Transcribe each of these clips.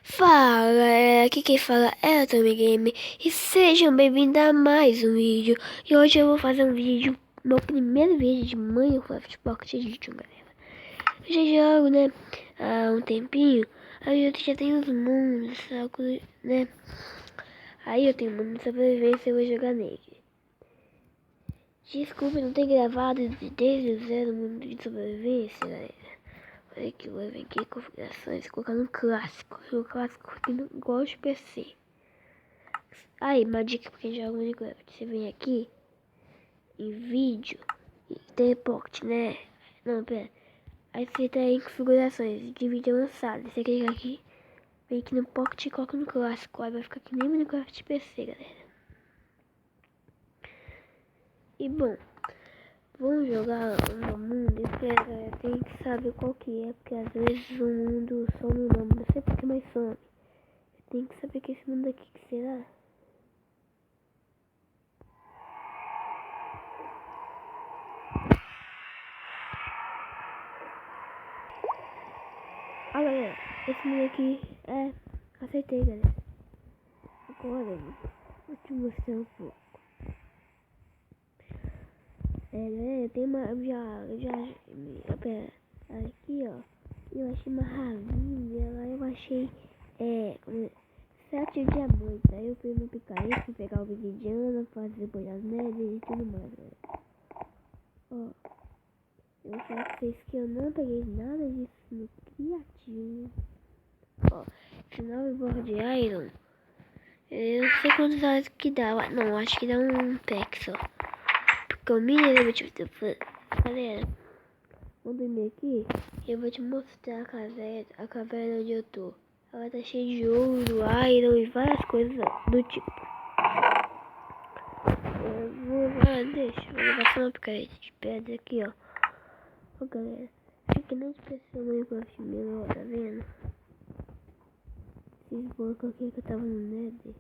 Fala, aqui quem fala é a Tommy Game e sejam bem-vindos a mais um vídeo. E hoje eu vou fazer um vídeo, meu primeiro vídeo de Minecraft Pocket Edition, galera. Eu já jogo, né, há um tempinho, aí eu já tenho os mundos, né. Aí eu tenho um mundo de sobrevivência e eu vou jogar nele. Desculpa não ter gravado desde o zero mundo de sobrevivência, galera. Olha aqui, eu vou vir aqui em configurações, colocar no clássico. O clássico aqui no, igual de PC. Aí, uma dica pra quem joga Minecraft. Você vem aqui em vídeo e teleporte, né? Não, pera. Aí você tá em configurações de vídeo avançado. Você clica aqui, vem aqui no Pocket e coloca no clássico. Aí vai ficar aqui nem Minecraft PC, galera. E bom, vamos jogar no mundo. Galera, tem que saber qual que é, porque às vezes o mundo some o nome. Não sei porque mais some. Tem que saber que esse mundo aqui que será. Ah, galera, esse mundo aqui aceitei, galera. Agora, vou te mostrar um pouco. Galera, tem uma. Pera, aqui, ó. Eu achei uma ravinha, lá eu achei. 7 diamantes. Aí eu fui no picareta, pegar o obsidiana, fazer boias neves e tudo mais, galera. Ó, eu vou falar pra vocês que eu não peguei nada disso no criativo. Ó, 19 borra de iron. Eu não sei quantos horas que dá. Não, acho que dá um pack só. Porque o mineiro tipo, galera, vamos dormir aqui. Eu vou te mostrar a caverna onde eu tô. Ela tá cheia de ouro, iron e várias coisas do tipo. Eu vou levar só uma picareta de pedra aqui, ó. Ó, galera, fica na expressão Minecraft meu, tá vendo? Esses blocos aqui que eu tava no Nether.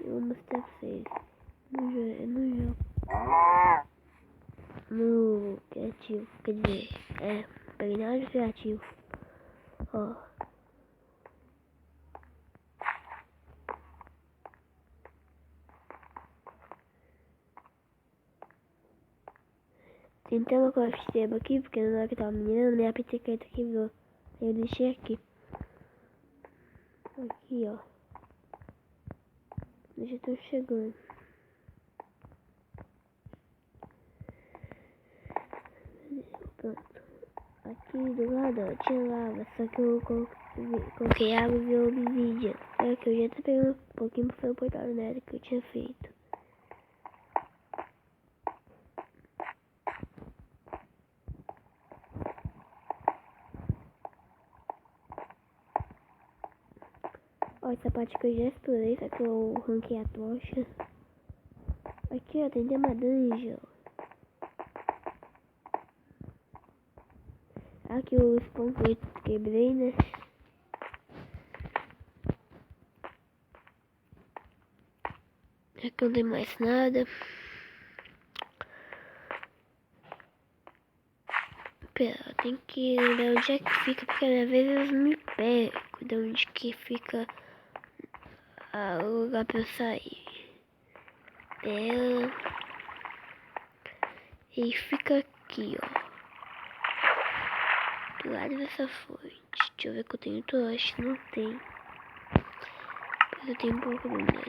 Eu vou mostrar pra vocês. No jogo. No criativo, quer dizer, peguei criativo. Ó. Tentei uma craft table aqui, porque na hora que eu tava minerando, minha pizziqueta quebrou. Eu deixei aqui. Aqui, ó. Eu já tô chegando. Pronto. Aqui do lado, ó, tinha lava, só que eu coloquei água e virou obsidian. É que eu já tô pegando um pouquinho pra fazer o portal nela que eu tinha feito. Ó, essa parte que eu já explorei, só que eu ranquei a tocha. Aqui, ó, tem uma dungeon. Aqui o spawn que eu quebrei, né? Aqui não tem mais nada. Pera, tem que lembrar onde é que fica, porque às vezes eu me perco de onde que fica o lugar pra eu sair. Pera. E fica aqui, ó. Do lado dessa fonte. Deixa eu ver que eu tenho tocha. Não tem. Mas eu tenho um pouco do nele.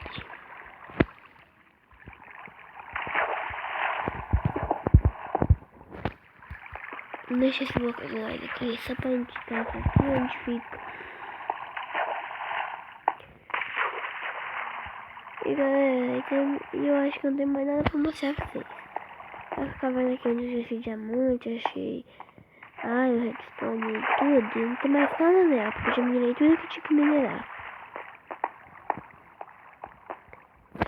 Deixa esse bloco de lado aqui, só pra indicar aqui onde fica. E galera, então, eu acho que não tem mais nada pra mostrar pra vocês. Eu ficava vendo aqui onde eu achei diamante, achei redstone e tudo. Não tem mais nada nela, porque eu já minerei tudo que tinha que minerar.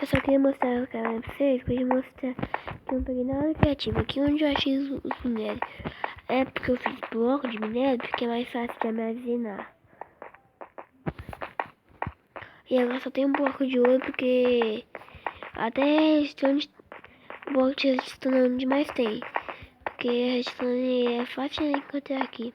Eu só queria mostrar o cara pra vocês, porque eu ia mostrar que eu não peguei nada criativo. Aqui onde eu achei os minérios. É porque eu fiz bloco de minério, porque é mais fácil de armazenar. E agora só tem um bloco de ouro, porque até redstone, o bloco de redstone é onde mais tem. Porque a redstone é fácil de encontrar aqui.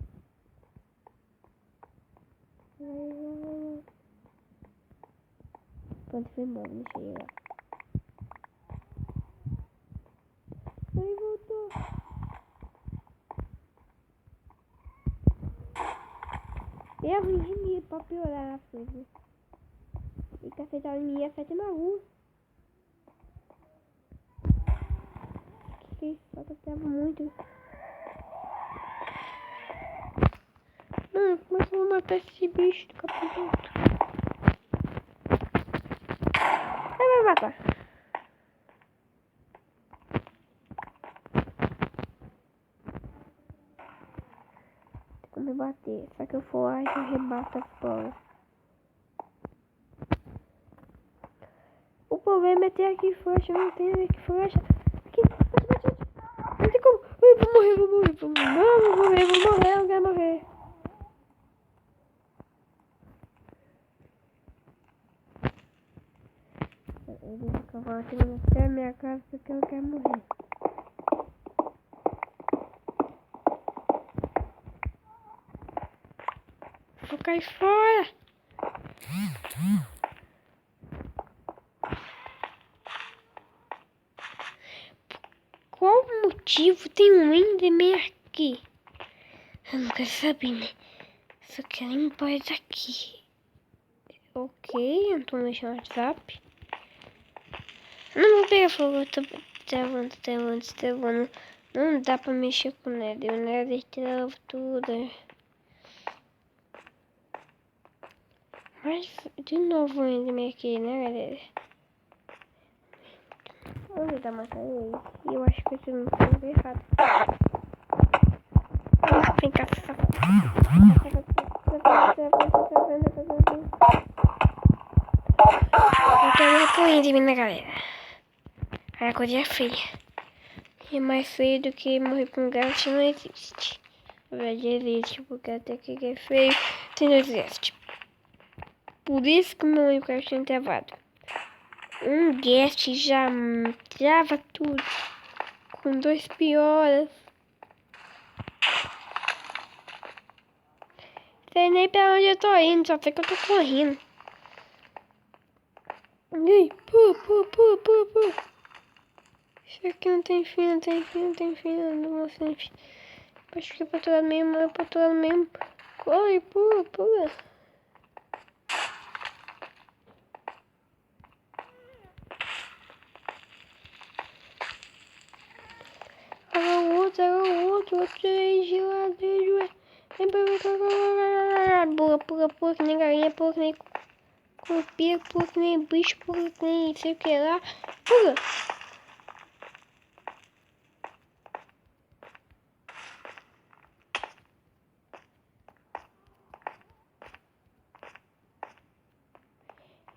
Pronto, foi bom, deixa eu ir lá. Aí voltou. Eu engenhei pra piorar as coisas. E cafetal em mim afeta na rua. Que só que eu tava muito. Como é que eu vou matar esse bicho do capitão? Vai matar. Tem como me bater. Só que eu for lá e eu rebato as bolas. O problema é ter aqui flecha. Não tem aqui flecha. Aqui, bate. Não tem como. Eu vou morrer. Não, vou morrer. Eu quero morrer. Ele vai atirando até a minha casa porque eu quero morrer. Vou cair fora. Qual o motivo tem um Enderman aqui? Eu não quero saber, né? Só quero ir embora daqui. Ok, eu tô mexendo no WhatsApp. Não vou pegar fogo, eu tô travando. Não dá pra mexer com o Nether. O Nether trava tudo. Mas de novo o Enderman aqui, né, galera? Vou tentar matar ele. E eu acho que eu tô me fazendo errado. Vem cá, eu quero morrer com o Enderman, né, galera? A coisa é feia. E mais feio do que morrer com um gato não existe. Na verdade existe, porque até que é feio tem não existe. Por isso que o meu Minecraft tem travado. Um guest já trava tudo. Com 2 pioras. Sei nem pra onde eu tô indo, só sei que eu tô correndo. Ai, pô. Isso aqui não tem fim, não vou sem fim. Acho que é pra todo lado mesmo, Corre, pula. Outro aí, geladeiro. Pula, que nem galinha, pula, que nem cupia, pula, que nem bicho, pula, que nem sei o que lá. Pula.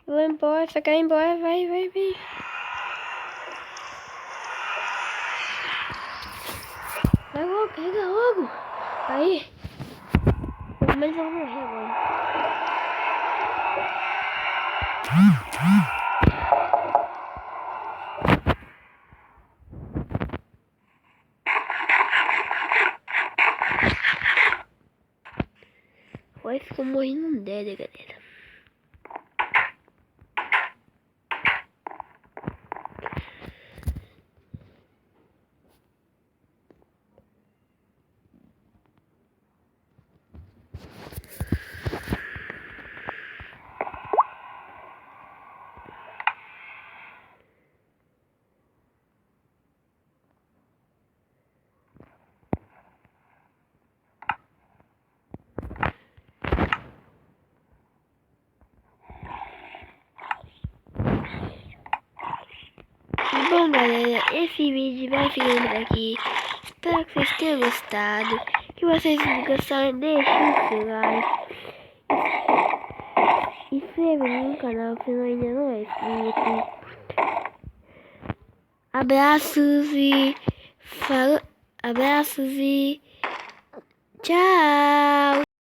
Vou embora, só quero ir embora, vai. Pega logo. Aí. Pelo menos eu vou morrer agora. Vai ficar morrendo um dead, galera. Bom, galera, esse vídeo vai ficando por aqui. Espero que vocês tenham gostado. Que vocês gostaram, deixem o seu like. Inscreva-se no canal se ainda não é inscrito. Abraços e tchau!